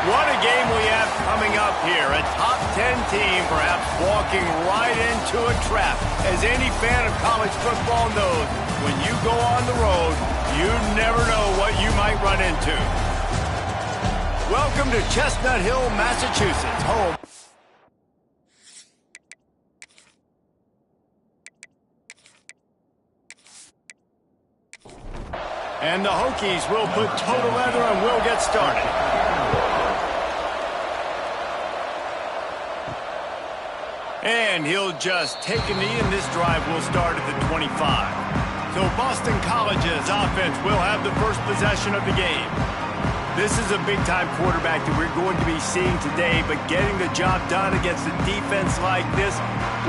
What a game we have coming up here. A top 10 team perhaps walking right into a trap. As any fan of college football knows, when you go on the road, you never know what you might run into. Welcome to Chestnut Hill, Massachusetts, home. And the Hokies will put total leather and will get started. And he'll just take a knee, and this drive will start at the 25. So Boston College's offense will have the first possession of the game. This is a big-time quarterback that we're going to be seeing today, but getting the job done against a defense like this,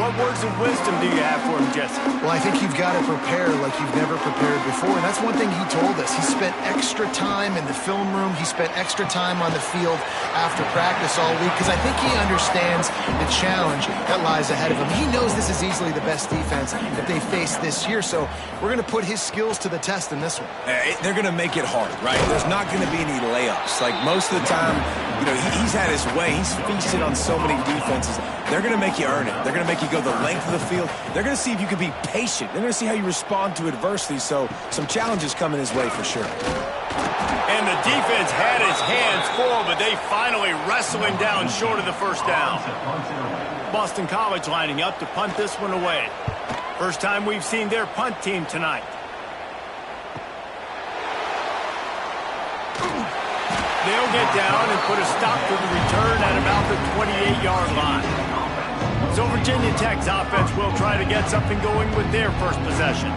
what words of wisdom do you have for him, Jesse? Well, I think you've got to prepare like you've never prepared before, and that's one thing he told us. He spent extra time in the film room. He spent extra time on the field after practice all week because I think he understands the challenge that lies ahead of him. He knows this is easily the best defense that they face this year, so we're going to put his skills to the test in this one. They're going to make it hard, right? There's not going to be any layups. Like most of the time, you know, he's had his way. He's feasted on so many defenses. They're going to make you earn it. They're going to make you go the length of the field. They're going to see if you can be patient. They're going to see how you respond to adversity. So some challenges coming his way for sure. And the defense had his hands full, but they finally wrestle him down short of the first down. Boston College lining up to punt this one away. First time we've seen their punt team tonight. They'll get down and put a stop to the return at about the 28-yard line. So Virginia Tech's offense will try to get something going with their first possession.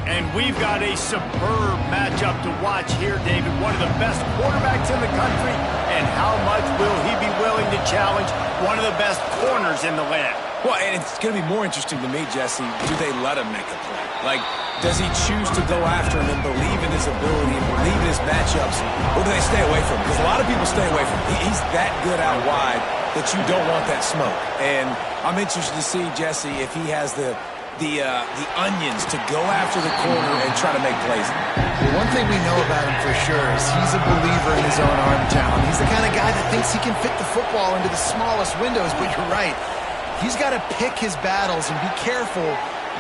And we've got a superb matchup to watch here, David. One of the best quarterbacks in the country. And how much will he be willing to challenge one of the best corners in the land? Well, and it's going to be more interesting to me, Jesse, do they let him make a play? Like, does he choose to go after him and believe in his ability and believe in his matchups, or do they stay away from him? Because a lot of people stay away from him. He's that good out wide that you don't want that smoke. And I'm interested to see, Jesse, if he has the onions to go after the corner and try to make plays. Well, one thing we know about him for sure is he's a believer in his own arm talent. He's the kind of guy that thinks he can fit the football into the smallest windows, but you're right. He's got to pick his battles and be careful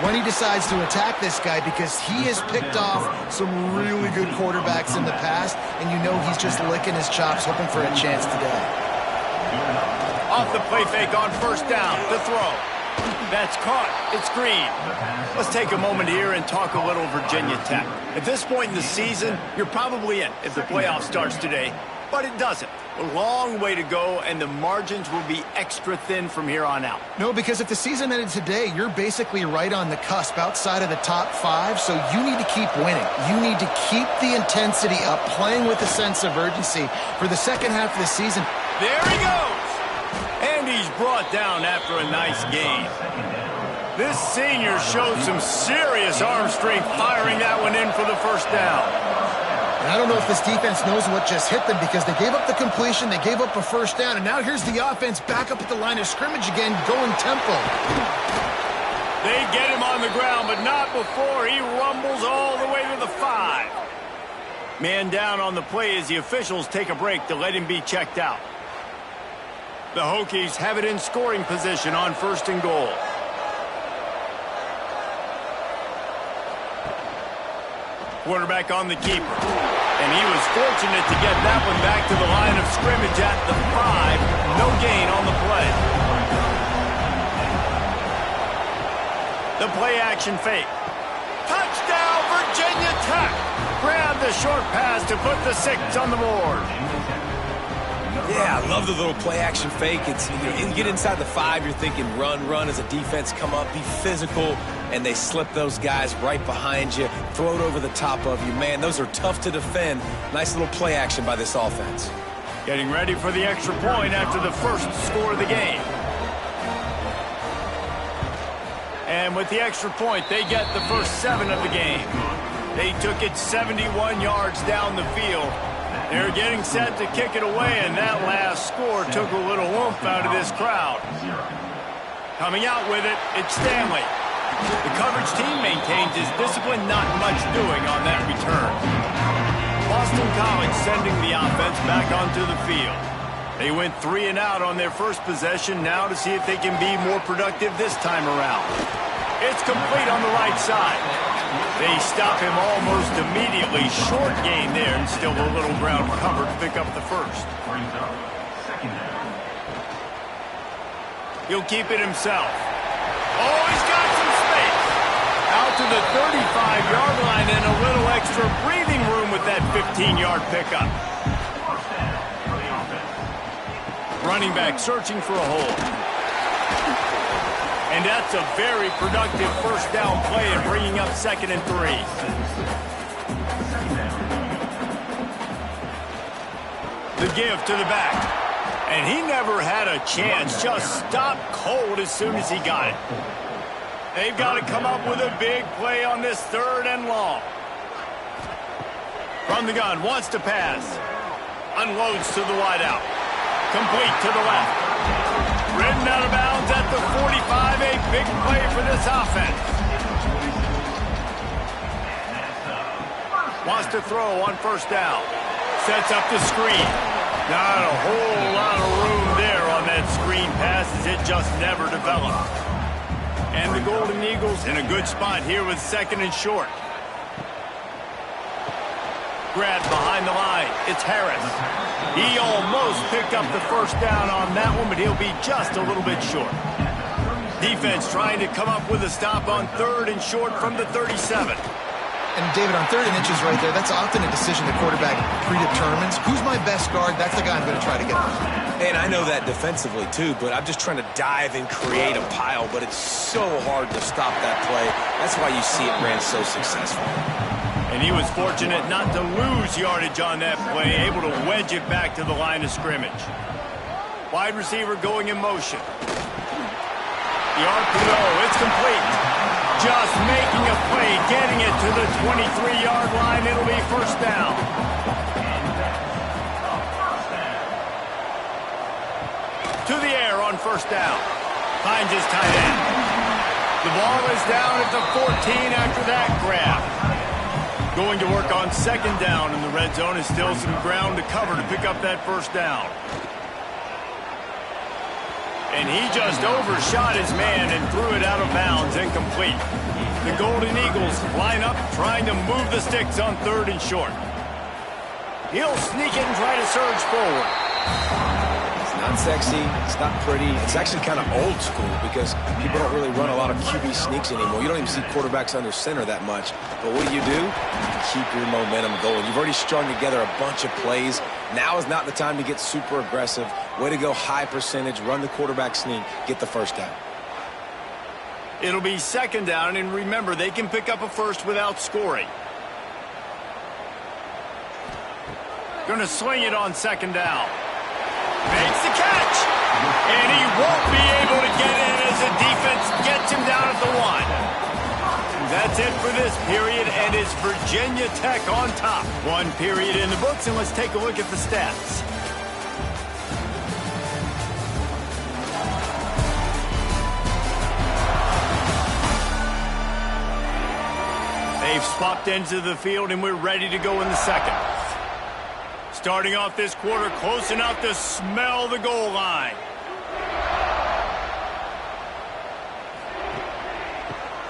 when he decides to attack this guy because he has picked off some really good quarterbacks in the past, and you know he's just licking his chops hoping for a chance today. Off the play fake on first down, the throw. That's caught. It's Green. Let's take a moment here and talk a little Virginia Tech. At this point in the season, you're probably in if the playoff starts today, but it doesn't. A long way to go, and the margins will be extra thin from here on out. No, because if the season ended today, you're basically right on the cusp outside of the top 5, so you need to keep winning. You need to keep the intensity up, playing with a sense of urgency for the second half of the season. There he goes! And he's brought down after a nice gain. This senior showed some serious arm strength firing that one in for the first down. And I don't know if this defense knows what just hit them because they gave up the completion, they gave up a first down, and now here's the offense back up at the line of scrimmage again, going tempo. They get him on the ground, but not before he rumbles all the way to the 5. Man down on the play as the officials take a break to let him be checked out. The Hokies have it in scoring position on first and goal. Quarterback on the keeper. And he was fortunate to get that one back to the line of scrimmage at the 5. No gain on the play. The play action fake. Touchdown, Virginia Tech. Grab the short pass to put the 6 on the board. Yeah, I love the little play-action fake. It's, you get inside the 5, you're thinking run as a defense come up, be physical, and they slip those guys right behind you, throw it over the top of you. Man, those are tough to defend. Nice little play action by this offense. Getting ready for the extra point after the first score of the game. And with the extra point, they get the first 7 of the game. They took it 71 yards down the field. They're getting set to kick it away, and that last score took a little oomph out of this crowd. Coming out with it, it's Stanley. The coverage team maintains his discipline, not much doing on that return. Boston College sending the offense back onto the field. They went 3 and out on their first possession, now to see if they can be more productive this time around. It's complete on the right side. They stop him almost immediately. Short gain there, and still a little ground covered to pick up the first. He'll keep it himself. Oh, he's got some space. Out to the 35-yard line and a little extra breathing room with that 15-yard pickup. Running back searching for a hole. And that's a very productive first down play and bringing up 2nd and 3. The give to the back. And he never had a chance. Just stopped cold as soon as he got it. They've got to come up with a big play on this 3rd and long. From the gun, wants to pass. Unloads to the wideout. Complete to the left. Ridden out of bounds at the 45. A big play for this offense. Wants to throw on first down. Sets up the screen. Not a whole lot of room there on that screen pass as it just never developed. And the Golden Eagles in a good spot here with 2nd and short. Grab behind the line. It's Harris. He almost picked up the first down on that one, but he'll be just a little bit short. Defense trying to come up with a stop on 3rd and short from the 37. And David, on 3rd and inches right there, that's often a decision the quarterback predetermines. Who's my best guard? That's the guy I'm going to try to get on. And I know that defensively too, but I'm just trying to dive and create a pile, but it's so hard to stop that play. That's why you see it ran so successful. And he was fortunate not to lose yardage on that play, able to wedge it back to the line of scrimmage. Wide receiver going in motion. The RPO, it's complete. Just making a play, getting it to the 23-yard line. It'll be first down. To the air on first down. Finds his tight end. The ball is down at the 14 after that grab. Going to work on 2nd down in the red zone. Is still some ground to cover to pick up that first down. And he just overshot his man and threw it out of bounds, incomplete. The Golden Eagles line up, trying to move the sticks on 3rd and short. He'll sneak it and try to surge forward. It's not sexy. It's not pretty. It's actually kind of old school because people don't really run a lot of QB sneaks anymore. You don't even see quarterbacks under center that much. But what do? Keep your momentum going. You've already strung together a bunch of plays. Now is not the time to get super aggressive. Way to go, high percentage. Run the quarterback sneak. Get the first down. It'll be 2nd down, and remember, they can pick up a first without scoring. Going to swing it on 2nd down. Makes the catch. And he won't be able to get in as the defense gets him down at the 1. That's it for this period, and it's Virginia Tech on top. 1 period in the books, and let's take a look at the stats. They've swapped ends of the field, and we're ready to go in the 2nd. Starting off this quarter, close enough to smell the goal line.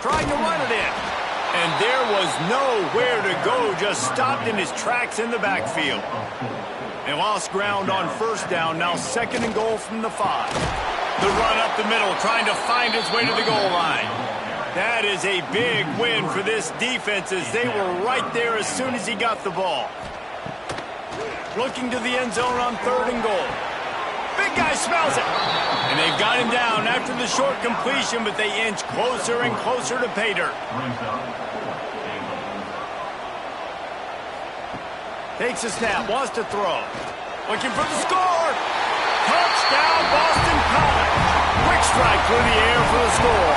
Trying to run it in. And there was nowhere to go, just stopped in his tracks in the backfield. They lost ground on first down, now 2nd and goal from the 5. The run up the middle, trying to find his way to the goal line. That is a big win for this defense as they were right there as soon as he got the ball. Looking to the end zone on 3rd and goal. Big guy smells it. And they've got him down after the short completion, but they inch closer and closer to pay dirt. Takes a snap, wants to throw. Looking for the score. Touchdown, Boston College. Quick strike through the air for the score.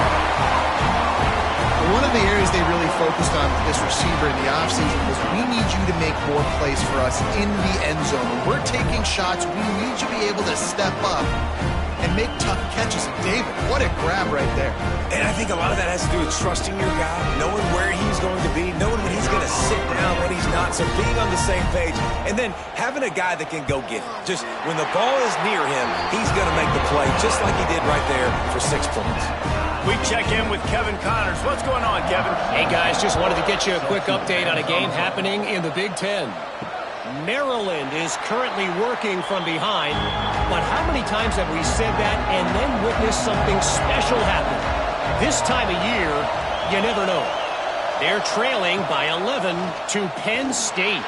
One of the areas they really focused on with this receiver in the offseason was we need you to make more plays for us in the end zone. When we're taking shots, we need you to be able to step up and make tough catches. And David, what a grab right there. And I think a lot of that has to do with trusting your guy, knowing where he's going to be, knowing when he's going to sit down, when he's not, so being on the same page, and then having a guy that can go get it. Just when the ball is near him, he's going to make the play, just like he did right there for 6 points. We check in with Kevin Connors. What's going on, Kevin? Hey, guys, just wanted to get you a quick update on a game happening in the Big Ten. Maryland is currently working from behind, but how many times have we said that and then witnessed something special happen? This time of year, you never know. They're trailing by 11 to Penn State.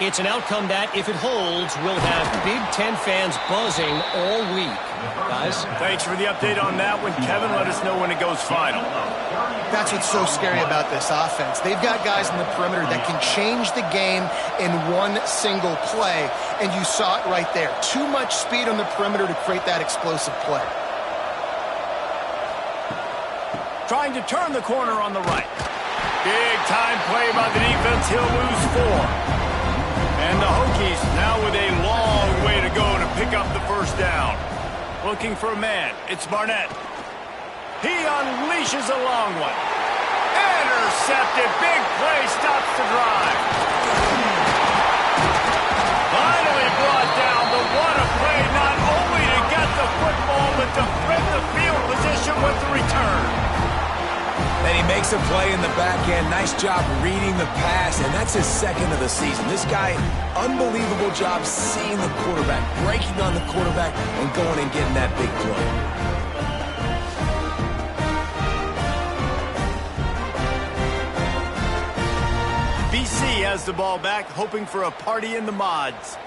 It's an outcome that, if it holds, will have Big Ten fans buzzing all week. Guys? Thanks for the update on that one, Kevin. Let us know when it goes final. That's what's so scary about this offense. They've got guys in the perimeter that can change the game in one single play, and you saw it right there. Too much speed on the perimeter to create that explosive play. Trying to turn the corner on the right. Big time play by the defense. He'll lose 4. And the Hokies now with a long way to go to pick up the first down. Looking for a man. It's Barnett. He unleashes a long one. Intercepted. Big play. Stops the drive. Finally brought down. But what a play. Not only to get the football, but to flip the field position with the return. And he makes a play in the back end. Nice job reading the pass, and that's his 2nd of the season. This guy, unbelievable job seeing the quarterback, breaking on the quarterback, and going and getting that big play. BC has the ball back, hoping for a party in the mods.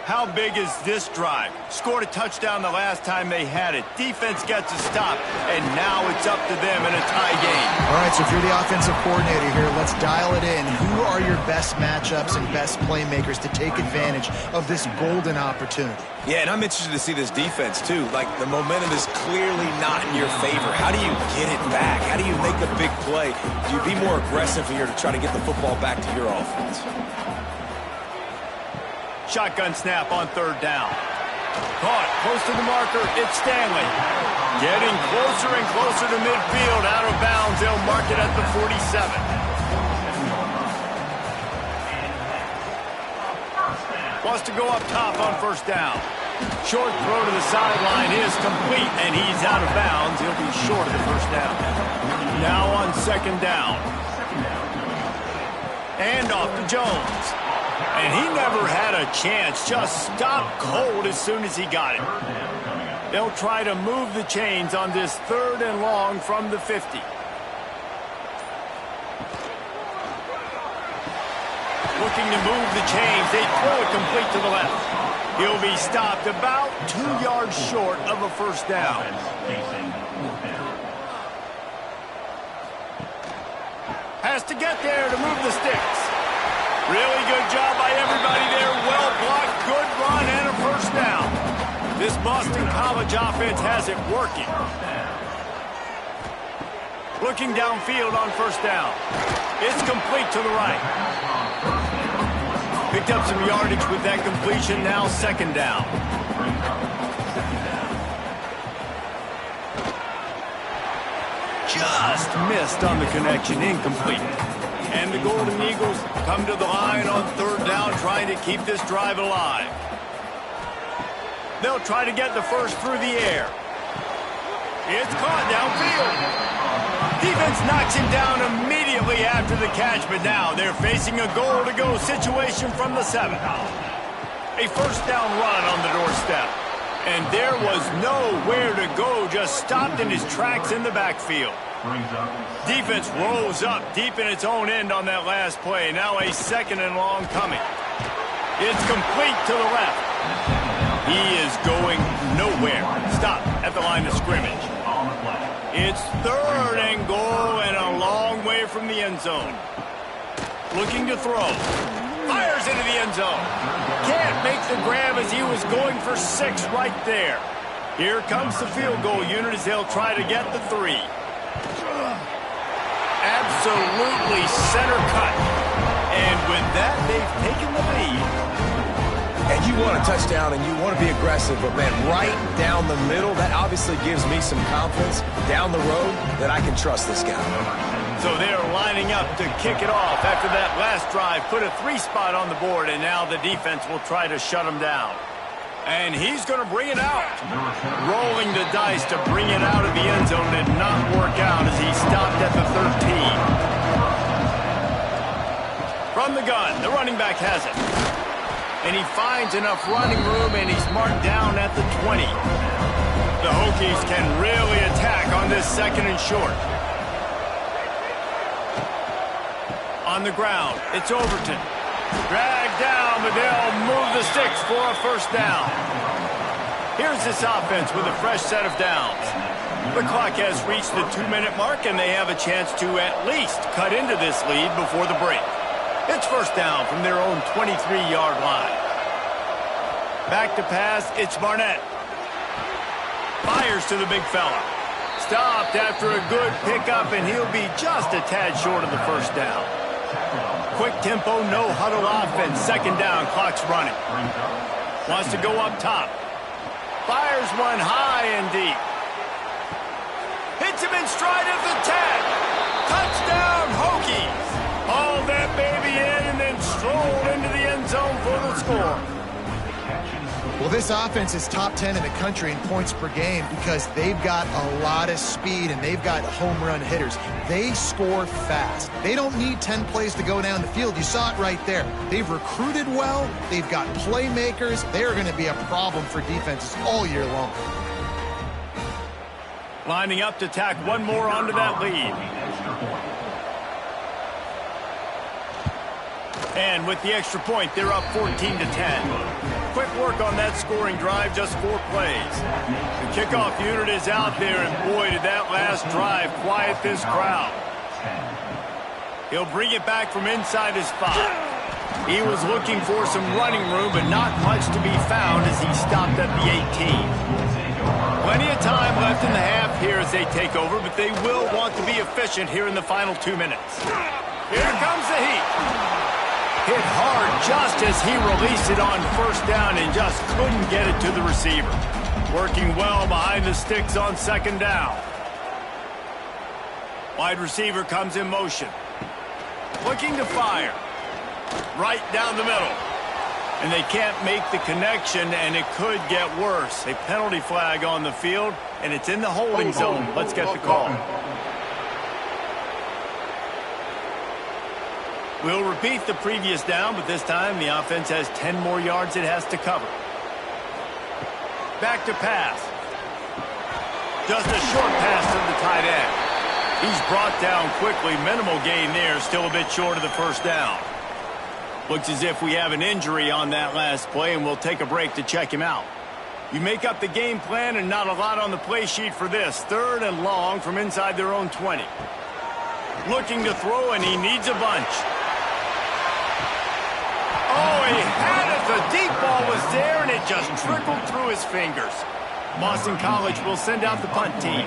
How big is this drive? Scored a touchdown the last time they had it. Defense gets a stop, and now it's up to them in a tie game. All right, so if you're the offensive coordinator here, let's dial it in. Who are your best matchups and best playmakers to take advantage of this golden opportunity? Yeah, and I'm interested to see this defense, too. Like, the momentum is clearly not in your favor. How do you get it back? How do you make a big play? Do you be more aggressive here to try to get the football back to your offense? Shotgun snap on 3rd down. Caught close to the marker. It's Stanley. Getting closer and closer to midfield. Out of bounds. They'll mark it at the 47. Wants to go up top on 1st down. Short throw to the sideline is complete, and he's out of bounds. He'll be short of the 1st down. Now on 2nd down. And off to Jones. And he never had a chance. Just stopped cold as soon as he got it. They'll try to move the chains on this 3rd and long from the 50. Looking to move the chains. They throw it complete to the left. He'll be stopped about 2 yards short of a 1st down. Has to get there to move the sticks. Really good job by everybody there. Well blocked, good run, and a 1st down. This Boston College offense has it working. Looking downfield on 1st down. It's complete to the right. Picked up some yardage with that completion. Now 2nd down. Just missed on the connection. Incomplete. And the Golden Eagles come to the line on 3rd down, trying to keep this drive alive. They'll try to get the first through the air. It's caught downfield. Defense knocks him down immediately after the catch, but now they're facing a goal-to-go situation from the 7. A 1st down run on the doorstep. And there was nowhere to go, just stopped in his tracks in the backfield. Defense rolls up deep in its own end on that last play. Now a 2nd and long coming. It's complete to the left. He is going nowhere. Stop at the line of scrimmage. It's 3rd and goal and a long way from the end zone. Looking to throw. Fires into the end zone. Can't make the grab as he was going for 6 right there. Here comes the field goal unit as they'll try to get the 3. Absolutely center cut. And with that, they've taken the lead. and you want a touchdown and you want to be aggressive, but, man, right down the middle, that obviously gives me some confidence down the road that I can trust this guy. So they're lining up to kick it off after that last drive. Put a 3-spot on the board, and now the defense will try to shut him down. And he's going to bring it out. Rolling the dice to bring it out of the end zone did not work out as he stopped at the 13. From the gun, the running back has it. And he finds enough running room, and he's marked down at the 20. The Hokies can really attack on this 2nd and short. On the ground, it's Overton. Dragged down, but they'll move the sticks for a 1st down. Here's this offense with a fresh set of downs. The clock has reached the 2-minute mark, and they have a chance to at least cut into this lead before the break. It's 1st down from their own 23-yard line. Back to pass, it's Barnett. Fires to the big fella. Stopped after a good pickup, and he'll be just a tad short of the 1st down. Quick tempo, no huddle offense. 2nd down, clock's running. Wants to go up top. Fires one high and deep. Hits him in stride of the 10. Touchdown, Hokies. Haul that baby in and then stroll into the end zone for the score. Well, this offense is top 10 in the country in points per game because they've got a lot of speed and they've got home run hitters. They score fast. They don't need 10 plays to go down the field. You saw it right there. They've recruited well. They've got playmakers. They're going to be a problem for defenses all year long. Lining up to tack one more onto that lead. And with the extra point, they're up 14-10. Quick work on that scoring drive, just 4 plays. The kickoff unit is out there, and boy, did that last drive quiet this crowd. He'll bring it back from inside his 5. He was looking for some running room, but not much to be found as he stopped at the 18. Plenty of time left in the half here as they take over, but they will want to be efficient here in the final 2 minutes. Here comes the heat. Hit hard just as he released it on 1st down and just couldn't get it to the receiver. Working well behind the sticks on 2nd down. Wide receiver comes in motion. Looking to fire. Right down the middle. And they can't make the connection, and it could get worse. A penalty flag on the field, and it's in the holding zone. Let's get the call. We'll repeat the previous down, but this time the offense has 10 more yards it has to cover. Back to pass. Just a short pass to the tight end. He's brought down quickly. Minimal gain there, still a bit short of the 1st down. Looks as if we have an injury on that last play, and we'll take a break to check him out. You make up the game plan and not a lot on the play sheet for this. 3rd and long from inside their own 20. Looking to throw, and he needs a bunch. Oh, he had it. The deep ball was there, and it just trickled through his fingers. Boston College will send out the punt team.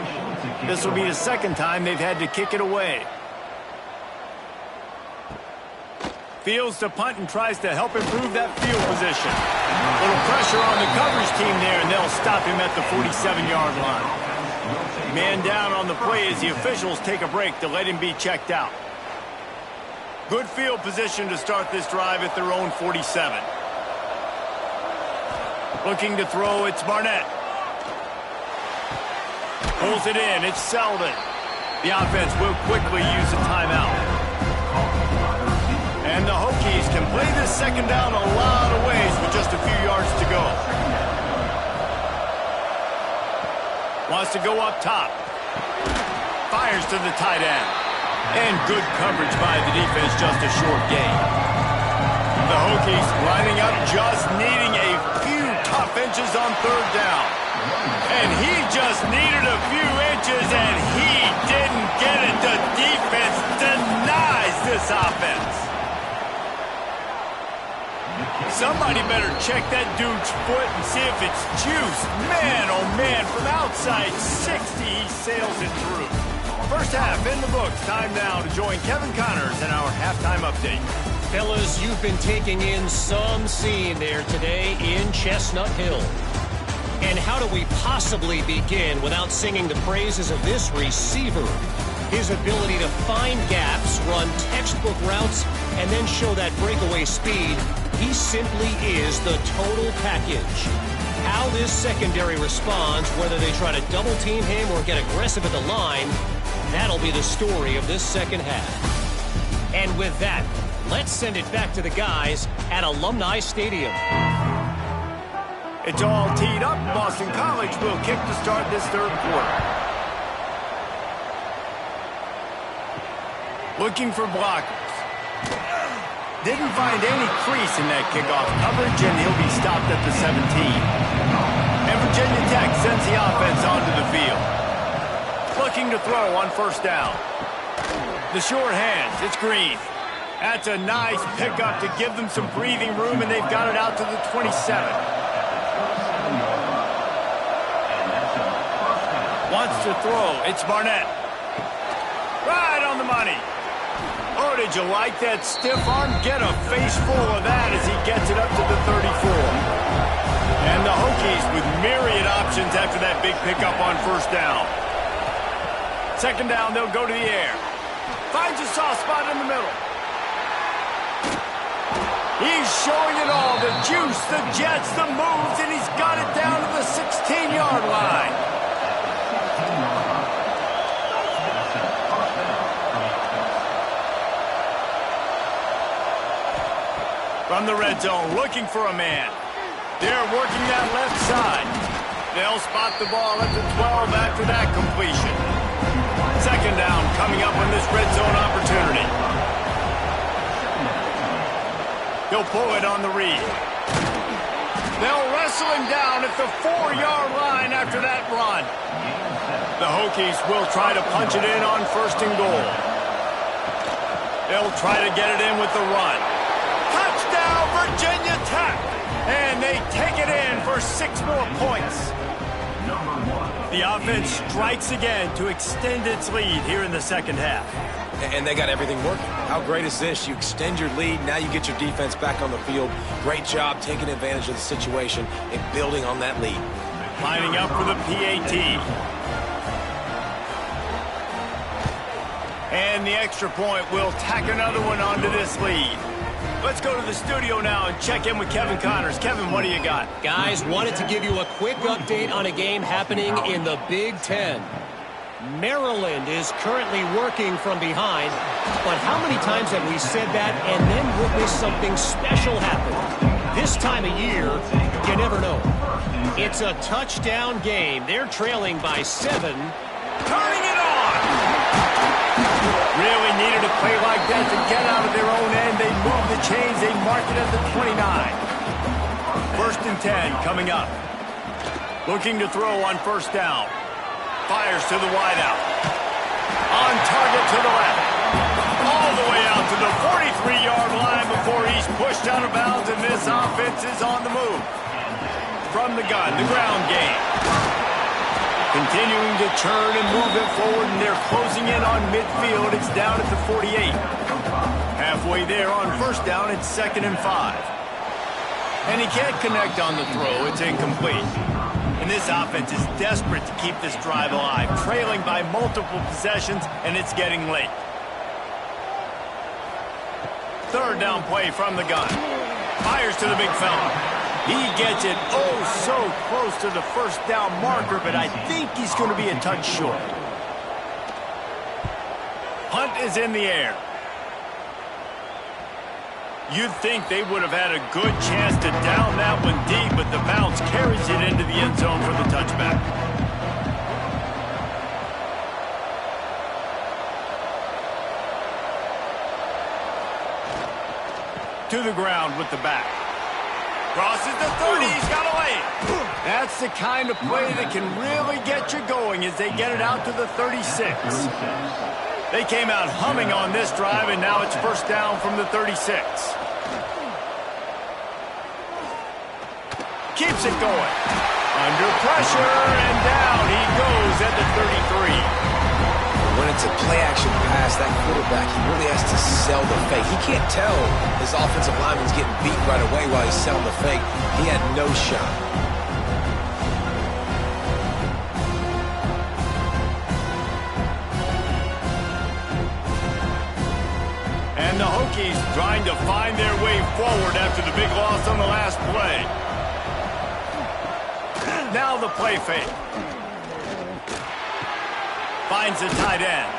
This will be the 2nd time they've had to kick it away. Fields to punt and tries to help improve that field position. A little pressure on the coverage team there, and they'll stop him at the 47-yard line. Man down on the play as the officials take a break to let him be checked out. Good field position to start this drive at their own 47. Looking to throw, it's Barnett. Pulls it in, it's Selden. The offense will quickly use a timeout. And the Hokies can play this 2nd down a lot of ways with just a few yards to go. Wants to go up top. Fires to the tight end. And good coverage by the defense, just a short gain. The Hokies lining up, just needing a few tough inches on 3rd down. And he just needed a few inches, and he didn't get it. The defense denies this offense. Somebody better check that dude's foot and see if it's juice. Man, oh man, from outside 60, he sails it through. 1st half in the books. Time now to join Kevin Connors in our halftime update. Fellas, you've been taking in some scene there today in Chestnut Hill. And how do we possibly begin without singing the praises of this receiver? His ability to find gaps, run textbook routes, and then show that breakaway speed. He simply is the total package. How this secondary responds, whether they try to double-team him or get aggressive at the line, that'll be the story of this second half. And with that, let's send it back to the guys at Alumni Stadium. It's all teed up. Boston College will kick to start this third quarter. Looking for blockers. Didn't find any crease in that kickoff coverage, and he'll be stopped at the 17. And Virginia Tech sends the offense onto the field. Looking to throw on first down. The short hands, it's Green. That's a nice pickup to give them some breathing room, and they've got it out to the 27. Wants to throw, it's Barnett. Right on the money. Oh, did you like that stiff arm? Get a face full of that as he gets it up to the 34. And the Hokies with myriad options after that big pickup on first down. Second down, they'll go to the air. Finds a soft spot in the middle. He's showing it all, the juice, the jets, the moves, and he's got it down to the 16-yard line. From the red zone, looking for a man. They're working that left side. They'll spot the ball at the 12 after that completion. Second down coming up on this red zone opportunity. He'll pull it on the read. They'll wrestle him down at the 4-yard line after that run. The Hokies will try to punch it in on first and goal. They'll try to get it in with the run. Touchdown, Virginia Tech! And they take it in for 6 more points. The offense strikes again to extend its lead here in the second half. And they got everything working. How great is this? You extend your lead, now you get your defense back on the field. Great job taking advantage of the situation and building on that lead. Lining up for the PAT. And the extra point will tack another one onto this lead. Let's go to the studio now and check in with Kevin Connors. Kevin, what do you got? Guys, wanted to give you a quick update on a game happening in the Big Ten. Maryland is currently working from behind, but how many times have we said that and then witnessed something special happen? This time of year, you never know. It's a touchdown game. They're trailing by 7. Turning it on! Really needed a play like that to get out of their own end. They move the chains. They mark it at the 29. First and 10 coming up. Looking to throw on first down. Fires to the wideout. On target to the left. All the way out to the 43-yard line before he's pushed out of bounds, and this offense is on the move. From the gun, the ground game. Continuing to churn and move it forward, and they're closing in on midfield. It's down at the 48. Halfway there on first down, it's 2nd and 5. And he can't connect on the throw. It's incomplete. And this offense is desperate to keep this drive alive, trailing by multiple possessions, and it's getting late. Third down play from the gun. Fires to the big fella. He gets it oh so close to the first down marker, but I think he's going to be a touch short. Punt is in the air. You'd think they would have had a good chance to down that one deep, but the bounce carries it into the end zone for the touchback. To the ground with the back. Crosses the 30, he's got away. That's the kind of play that can really get you going as they get it out to the 36. They came out humming on this drive, and now it's first down from the 36. Keeps it going. Under pressure, and down he goes at the 33. When when it's a play-action pass, that quarterback, he really has to sell the fake. He can't tell his offensive lineman's getting beat right away while he's selling the fake. He had no shot. And the Hokies trying to find their way forward after the big loss on the last play. Now the play fake. Finds the tight end.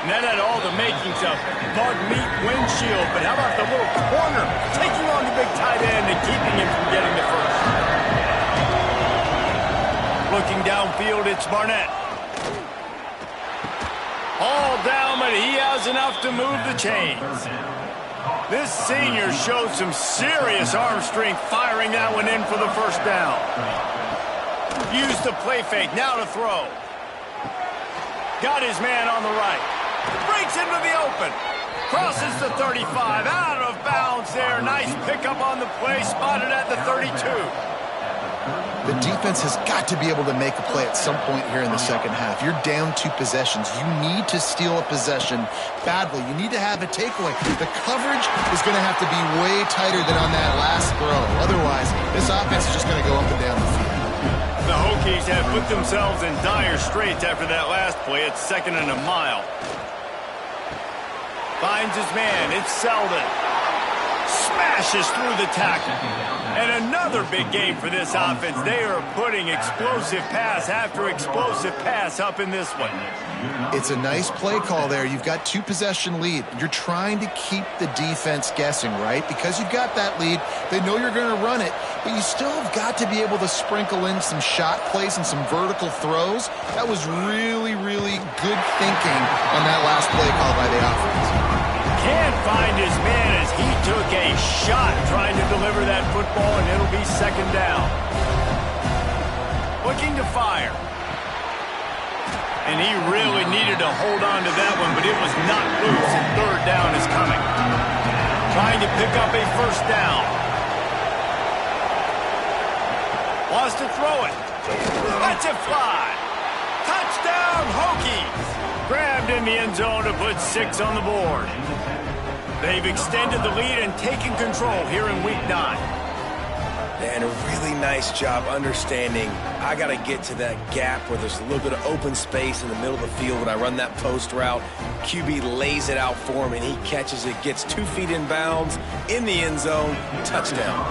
And that had all the makings of bug meat windshield. But how about the little corner taking on the big tight end and keeping him from getting the first? Looking downfield, it's Barnett. All down, but he has enough to move the chains. This senior showed some serious arm strength firing that one in for the first down. Use the play fake, now to throw. Got his man on the right. Breaks into the open. Crosses the 35. Out of bounds there. Nice pickup on the play. Spotted at the 32. The defense has got to be able to make a play at some point here in the second half. You're down 2 possessions. You need to steal a possession badly. You need to have a takeaway. The coverage is going to have to be way tighter than on that last throw. Otherwise, this offense is just going to go up and down the field. The Hokies have put themselves in dire straits after that last play. It's 2nd and a mile. Finds his man. It's Selden. Smashes through the tackle. And another big game for this offense. They are putting explosive pass after explosive pass up in this one. It's a nice play call there. You've got 2 possession lead. You're trying to keep the defense guessing, right? Because you've got that lead. They know you're going to run it, but you still have got to be able to sprinkle in some shot plays and some vertical throws. That was really, really good thinking on that last play call by the offense. Can't find his man as he took a shot trying to deliver that football, and it'll be 2nd down. Looking to fire. And he really needed to hold on to that one, but it was not loose, and 3rd down is coming. Trying to pick up a 1st down. Wants to throw it. Lets it fly. Touchdown, Hokies. Grabbed in the end zone to put 6 on the board. They've extended the lead and taken control here in Week 9. And a really nice job understanding I got to get to that gap where there's a little bit of open space in the middle of the field when I run that post route. QB lays it out for him, and he catches it, gets 2 feet in bounds in the end zone. Touchdown.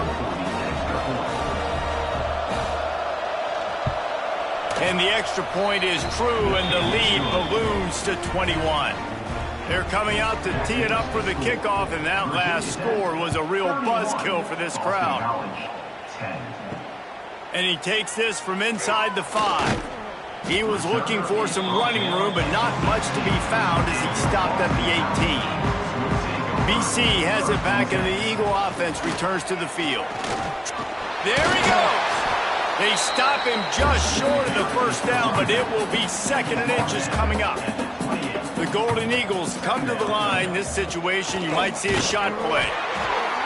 And the extra point is true, and the lead balloons to 21. They're coming out to tee it up for the kickoff, and that last score was a real buzzkill for this crowd. And he takes this from inside the 5. He was looking for some running room, but not much to be found as he stopped at the 18. BC has it back, and the Eagle offense returns to the field. There he goes. They stop him just short of the 1st down, but it will be 2nd and inches coming up. The Golden Eagles come to the line. This situation, you might see a shot play.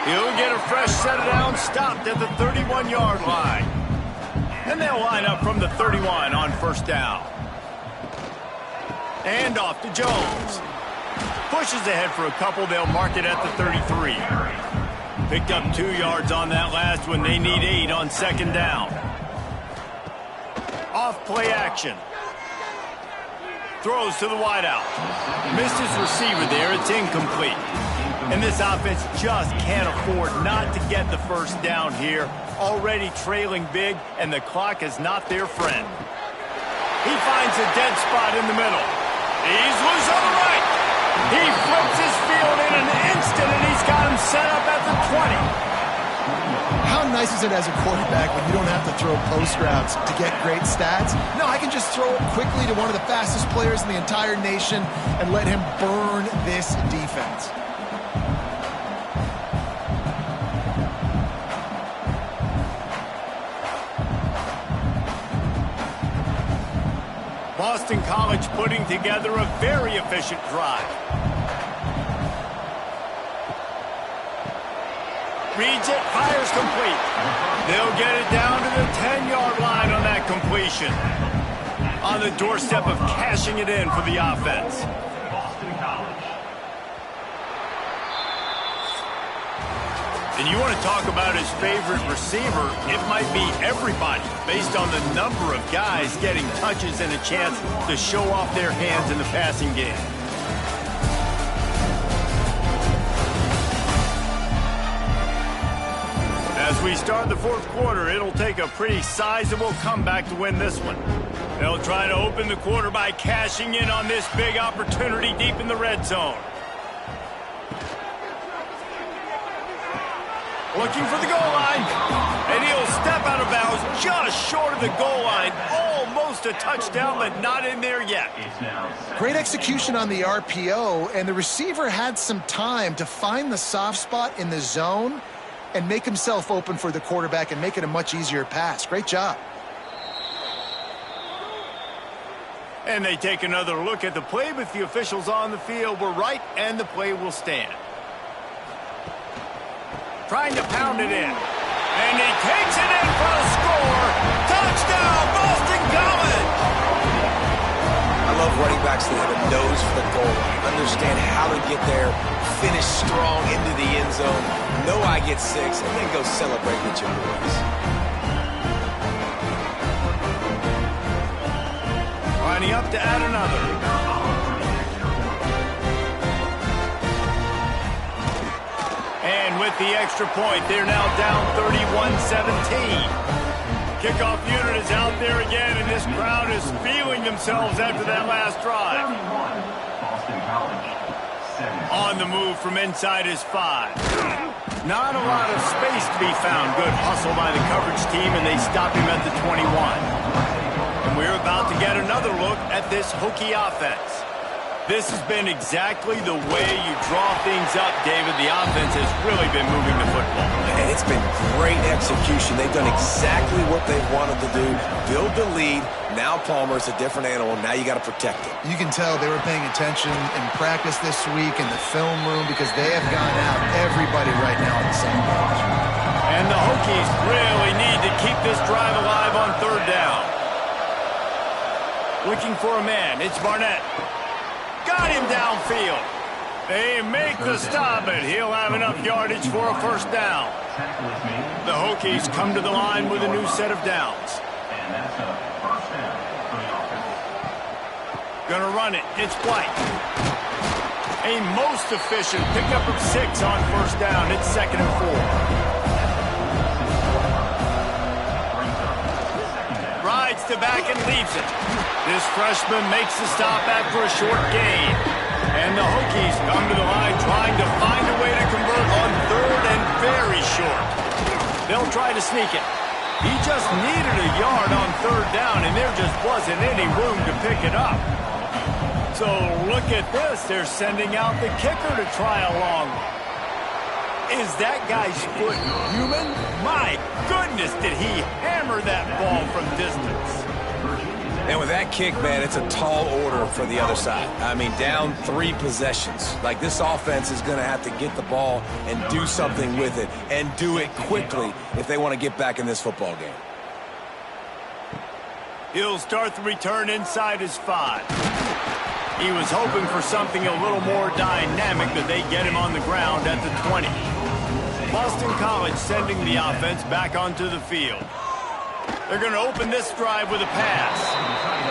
He'll get a fresh set of downs, stopped at the 31-yard line. And they'll line up from the 31 on 1st down. And off to Jones. Pushes ahead for a couple. They'll mark it at the 33. Picked up 2 yards on that last one. They need 8 on 2nd down. Off play action. Throws to the wideout. Missed his receiver there. It's incomplete. And this offense just can't afford not to get the 1st down here. Already trailing big, and the clock is not their friend. He finds a dead spot in the middle. He's loose on the right. He flips his field in an instant, and he's got him set up at the 20. How nice is it as a quarterback when you don't have to throw post routes to get great stats? No, I can just throw it quickly to one of the fastest players in the entire nation and let him burn this defense. Boston College putting together a very efficient drive. Reads it, fires complete. They'll get it down to the 10-yard line on that completion. on the doorstep of cashing it in for the offense. And you want to talk about his favorite receiver, it might be everybody, based on the number of guys getting touches and a chance to show off their hands in the passing game. As we start the fourth quarter, it'll take a pretty sizable comeback to win this one. They'll try to open the quarter by cashing in on this big opportunity deep in the red zone. Looking for the goal line, and he'll step out of bounds just short of the goal line. Almost a touchdown, but not in there yet. Great execution on the RPO, and the receiver had some time to find the soft spot in the zone and make himself open for the quarterback and make it a much easier pass. Great job. And they take another look at the play, but the officials on the field were right, and the play will stand. Trying to pound it in. And he takes it in for a score. Touchdown, Boston College! I love running backs that have a nose for the goal line. Understand how to get there, finish strong into the end zone, know I get 6, and then go celebrate with your boys. Lining up to add another. And with the extra point, they're now down 31-17. Kickoff unit is out there again, and this crowd is feeling themselves after that last drive. On the move from inside his 5. Not a lot of space to be found. Good hustle by the coverage team, and they stop him at the 21. And we're about to get another look at this Hokie offense. This has been exactly the way you draw things up, David. The offense has really been moving the football. And it's been great execution. They've done exactly what they've wanted to do. Build the lead. Now Palmer's a different animal. Now you got to protect it. You can tell they were paying attention in practice this week in the film room because they have gone out everybody right now on the same page. And the Hokies really need to keep this drive alive on third down. Looking for a man. It's Barnett. Got him downfield. They make the stop, and he'll have enough yardage for a first down. The Hokies come to the line with a new set of downs. Gonna run it. It's White. A most efficient pickup of 6 on first down. It's 2nd and 4. Rides to back and leaves it. This freshman makes the stop after a short gain. And the Hokies come to the line trying to find a way to convert on third and very short. They'll try to sneak it. He just needed a yard on third down, and there just wasn't any room to pick it up. So look at this. They're sending out the kicker to try a long one. Is that guy's foot human? My goodness, did he hammer that ball from distance. And with that kick, man, it's a tall order for the other side. I mean, down 3 possessions. Like, this offense is going to have to get the ball and do something with it, and do it quickly if they want to get back in this football game. He'll start the return inside his 5. He was hoping for something a little more dynamic, but they get him on the ground at the 20. Boston College sending the offense back onto the field. They're going to open this drive with a pass.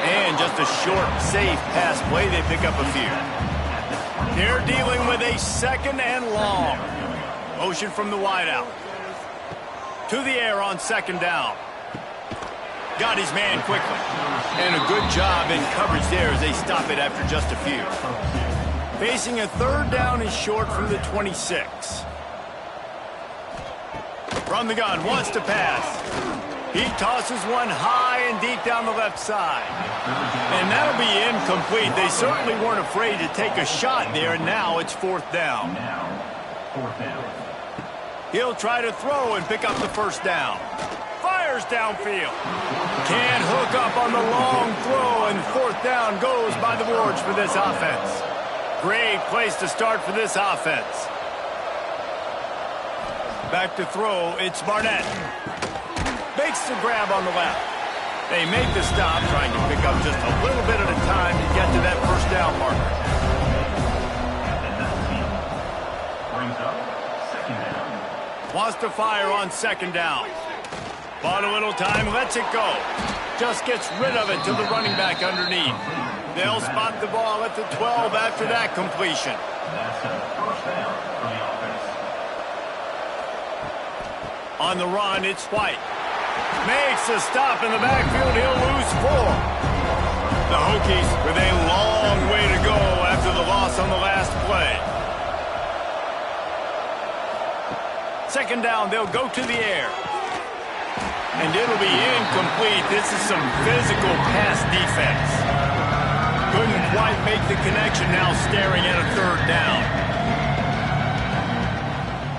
And just a short, safe pass play. They pick up a few. They're dealing with a 2nd and long. Motion from the wideout. To the air on 2nd down. Got his man quickly. And a good job in coverage there as they stop it after just a few. Facing a 3rd down and short from the 26. From the gun, wants to pass. He tosses one high and deep down the left side. And that'll be incomplete. They certainly weren't afraid to take a shot there, and now it's 4th down. He'll try to throw and pick up the first down. Fires downfield. Can't hook up on the long throw, and 4th down goes by the boards for this offense. Great place to start for this offense. Back to throw, it's Barnett. Makes the grab on the left. They make the stop, trying to pick up just a little bit at a time to get to that first down marker. Wants to fire on second down. Bought a little time, lets it go. Just gets rid of it to the running back underneath. They'll spot the ball at the 12 after that completion. On the run, it's White. Makes a stop in the backfield. He'll lose 4. The Hokies with a long way to go after the loss on the last play. Second down, they'll go to the air. And it'll be incomplete. This is some physical pass defense. Couldn't quite make the connection, now staring at a third down.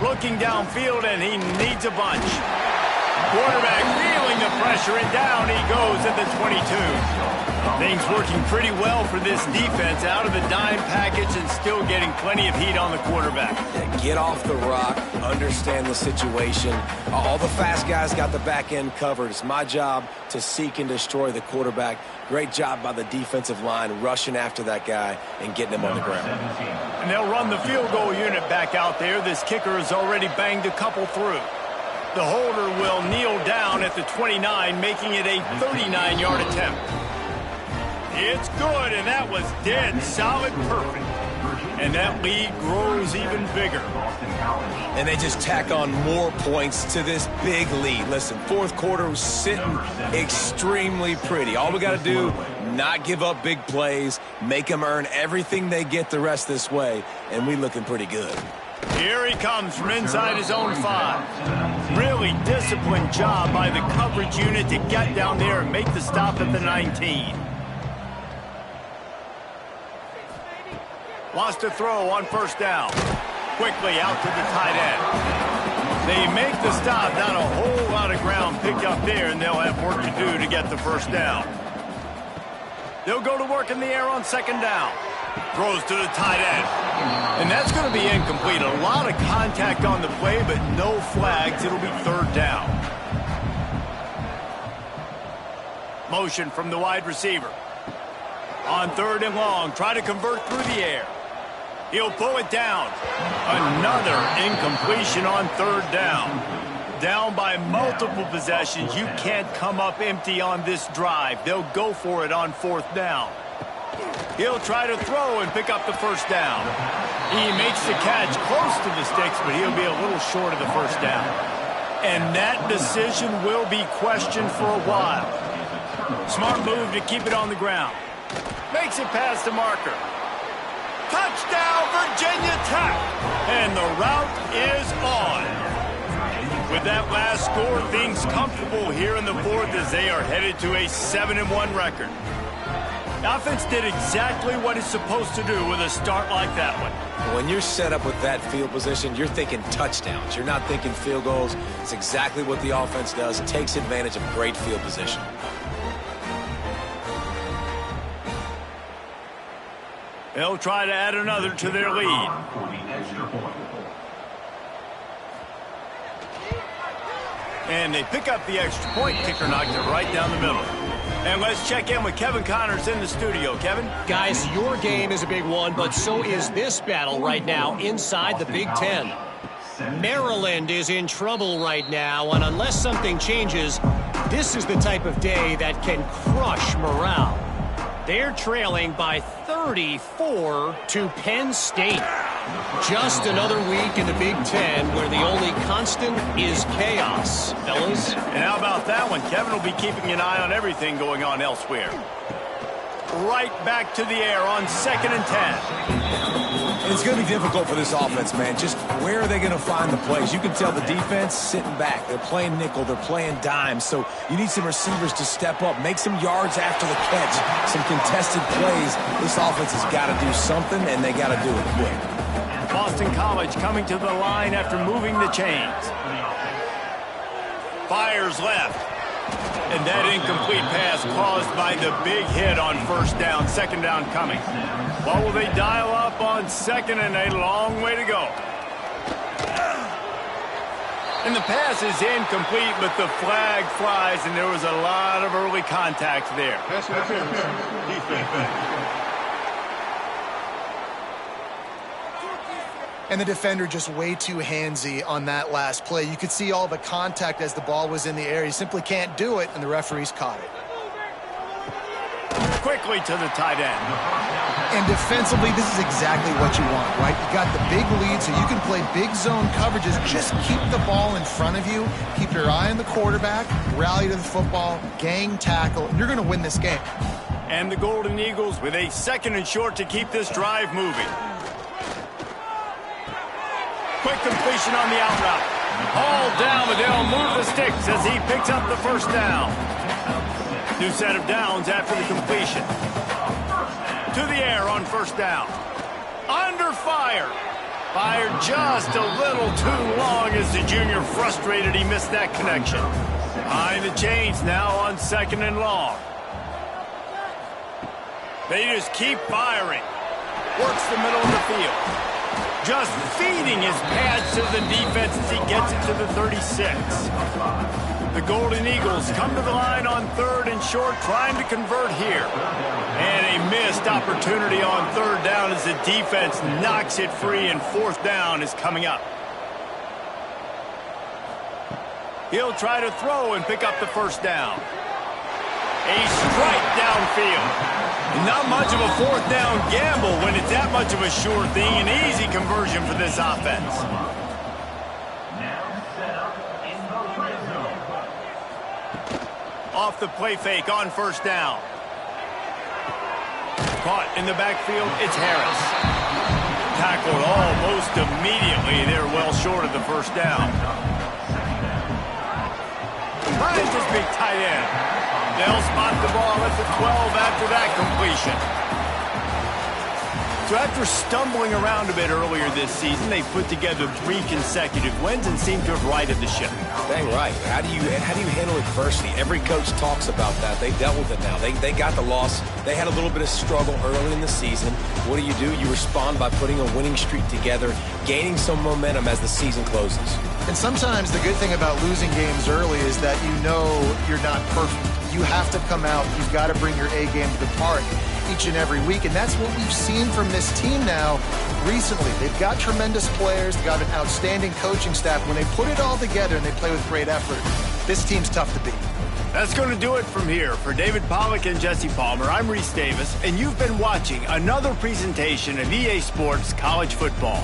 Looking downfield, and he needs a bunch. Quarterback feeling the pressure, and down he goes at the 22. Things working pretty well for this defense, out of the dime package and still getting plenty of heat on the quarterback. Yeah, get off the rock, understand the situation. All the fast guys got the back end covered. It's my job to seek and destroy the quarterback. Great job by the defensive line rushing after that guy and getting him on the ground. And they'll run the field goal unit back out there. This kicker has already banged a couple through. The holder will kneel down at the 29, making it a 39-yard attempt. It's good, and that was dead solid perfect. And that lead grows even bigger. And they just tack on more points to this big lead. Listen, fourth quarter was sitting extremely pretty. All we got to do, not give up big plays, make them earn everything they get the rest this way, and we looking pretty good. Here he comes from inside his own 5. Really disciplined job by the coverage unit to get down there and make the stop at the 19. Wants to throw on first down. Quickly out to the tight end. They make the stop, not a whole lot of ground picked up there, and they'll have work to do to get the first down. They'll go to work in the air on second down. Throws to the tight end. And that's going to be incomplete. A lot of contact on the play, but no flags. It'll be third down. Motion from the wide receiver. On third and long, try to convert through the air. He'll pull it down. Another incompletion on third down. Down by multiple possessions. You can't come up empty on this drive. They'll go for it on fourth down. He'll try to throw and pick up the first down. He makes the catch close to the sticks, but he'll be a little short of the first down. And that decision will be questioned for a while. Smart move to keep it on the ground. Makes it past the marker. Touchdown, Virginia Tech! And the route is on. With that last score, things comfortable here in the fourth as they are headed to a 7-1 record. The offense did exactly what it's supposed to do with a start like that one. When you're set up with that field position, you're thinking touchdowns. You're not thinking field goals. It's exactly what the offense does. It takes advantage of great field position. They'll try to add another to their lead. And they pick up the extra point. Kicker knocked it right down the middle. And let's check in with Kevin Connors in the studio. Kevin? Guys, your game is a big one, but so is this battle right now inside the Big Ten. Maryland is in trouble right now, and unless something changes, this is the type of day that can crush morale. They're trailing by 34 to Penn State. Just another week in the Big Ten where the only constant is chaos, fellas. And how about that one? Kevin will be keeping an eye on everything going on elsewhere. Right back to the air on 2nd and 10. It's going to be difficult for this offense, man. Just where are they going to find the plays? You can tell the defense sitting back. They're playing nickel. They're playing dime. So you need some receivers to step up, make some yards after the catch, some contested plays. This offense has got to do something, and they got to do it quick. Boston College coming to the line after moving the chains. Fires left. And that incomplete pass caused by the big hit on first down. Second down coming. What will they dial up on second, and a long way to go? And the pass is incomplete, but the flag flies, and there was a lot of early contact there. And the defender just way too handsy on that last play. You could see all the contact as the ball was in the air. He simply can't do it, and the referees caught it. Quickly to the tight end. And defensively, this is exactly what you want, right? You got the big lead, so you can play big zone coverages. Just keep the ball in front of you. Keep your eye on the quarterback. Rally to the football. Gang tackle. And you're going to win this game. And the Golden Eagles with a 2nd and short to keep this drive moving. Quick completion on the out route. All down, but they'll move the sticks as he picks up the first down. New set of downs after the completion. To the air on first down. Under fire. Fired just a little too long as the junior frustrated he missed that connection. Behind the chains now on 2nd and long. They just keep firing. Works the middle of the field. Just feeding his pads to the defense as he gets it to the 36. The Golden Eagles come to the line on 3rd and short, trying to convert here. And a missed opportunity on 3rd down as the defense knocks it free, and 4th down is coming up. He'll try to throw and pick up the first down. A strike downfield. Not much of a 4th down gamble when it's that much of a sure thing. An easy conversion for this offense. Off the play fake on first down. Caught in the backfield, it's Harris. Tackled almost immediately. They're well short of the first down. Finds his big tight end. They'll spot the ball at the 12 after that completion. So after stumbling around a bit earlier this season, they put together 3 consecutive wins and seem to have righted the ship. Dang right. How do you handle adversity? Every coach talks about that. They dealt with it now. They got the loss. They had a little bit of struggle early in the season. What do? You respond by putting a winning streak together, gaining some momentum as the season closes. And sometimes the good thing about losing games early is that you know you're not perfect. You have to come out. You've got to bring your A game to the park each and every week, and that's what we've seen from this team now recently. They've got tremendous players, they've got an outstanding coaching staff. When they put it all together and they play with great effort, this team's tough to beat. That's going to do it from here. For David Pollack and Jesse Palmer, I'm Reese Davis, and you've been watching another presentation of EA Sports College Football.